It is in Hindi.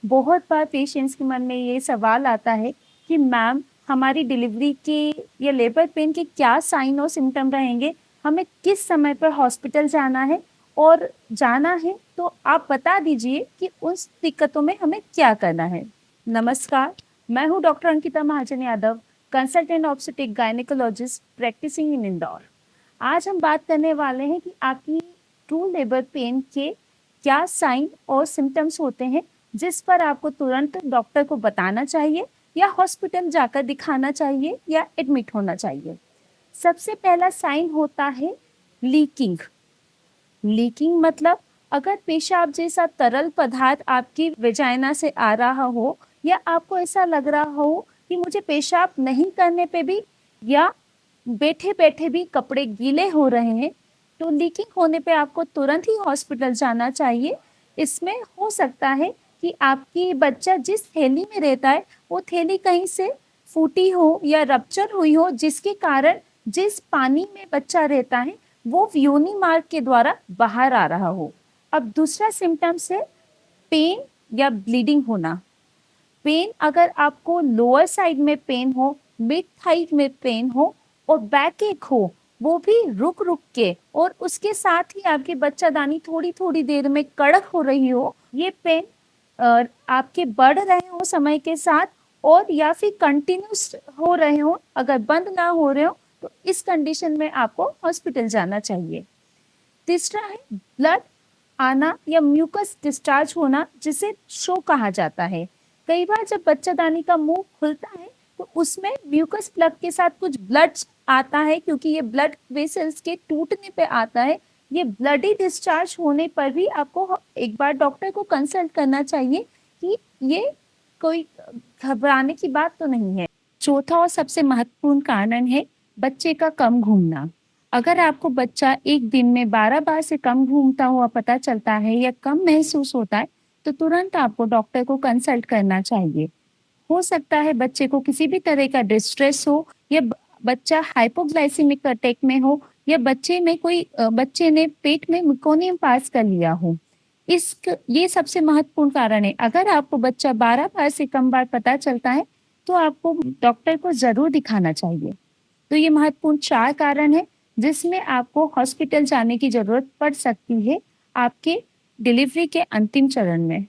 बहुत बार पेशेंट्स के मन में ये सवाल आता है कि मैम हमारी डिलीवरी के या लेबर पेन के क्या साइन और सिम्टम रहेंगे, हमें किस समय पर हॉस्पिटल जाना है और जाना है तो आप बता दीजिए कि उस दिक्कतों में हमें क्या करना है। नमस्कार, मैं हूँ doctor Ankita Mahajan Yadav, consultant obstetric gynaecologist practising in Indore. आज हम बात करने वाले हैं कि आपकी ट्रू लेबर पेन के क्या साइन और सिम्टम्स होते हैं जिस पर आपको तुरंत डॉक्टर को बताना चाहिए या हॉस्पिटल जाकर दिखाना चाहिए या एडमिट होना चाहिए। सबसे पहला साइन होता है लीकिंग। लीकिंग मतलब अगर पेशाब जैसा तरल पदार्थ आपकी वेजाइना से आ रहा हो या आपको ऐसा लग रहा हो कि मुझे पेशाब नहीं करने पे भी या बैठे बैठे भी कपड़े गीले हो रहे हैं, तो लीकिंग होने पे आपको तुरंत ही हॉस्पिटल जाना चाहिए। इसमें हो सकता है कि आपकी बच्चा जिस थैली में रहता है वो थैली कहीं से फूटी हो या रप्चर हुई हो, जिसके कारण जिस पानी में बच्चा रहता है वो योनि मार्ग के द्वारा बाहर आ रहा हो। अब दूसरा सिम्टम्स है पेन या ब्लीडिंग होना। पेन अगर आपको लोअर साइड में पेन हो, मिड थाई में पेन हो और बैक एक हो, वो भी रुक रुक के, और उसके साथ ही आपकी बच्चादानी थोड़ी थोड़ी देर में कड़क हो रही हो, ये पेन आपके बढ़ रहे हो समय के साथ और या फिर कंटिन्यूस हो रहे हो, अगर बंद ना हो रहे हो तो इस कंडीशन में आपको हॉस्पिटल जाना चाहिए। तीसरा है ब्लड आना या म्यूकस डिस्चार्ज होना, जिसे शो कहा जाता है। कई बार जब बच्चादानी का मुंह खुलता है तो उसमें म्यूकस प्लग के साथ कुछ ब्लड आता है, क्योंकि ये ब्लड वेसल्स के टूटने पे आता है। ये ब्लडी डिस्चार्ज होने पर भी आपको एक बार डॉक्टर को कंसल्ट करना चाहिए कि ये कोई घबराने की बात तो नहीं है। चौथा और सबसे महत्वपूर्ण कारण है बच्चे का कम घूमना। अगर आपको बच्चा एक दिन में 12 बार से कम घूमता हुआ पता चलता है या कम महसूस होता है, तो तुरंत आपको डॉक्टर को कंसल्ट करना चाहिए। हो सकता है बच्चे को किसी भी तरह का डिस्ट्रेस हो या बच्चा हाइपोग्लाइसेमिक अटैक में हो या बच्चे ने पेट में मेकोनियम पास कर लिया हो। ये सबसे महत्वपूर्ण कारण है। अगर आपको बच्चा 12 बार से कम बार पता चलता है तो आपको डॉक्टर को जरूर दिखाना चाहिए। तो ये महत्वपूर्ण 4 कारण है जिसमें आपको हॉस्पिटल जाने की जरूरत पड़ सकती है आपके डिलीवरी के अंतिम चरण में।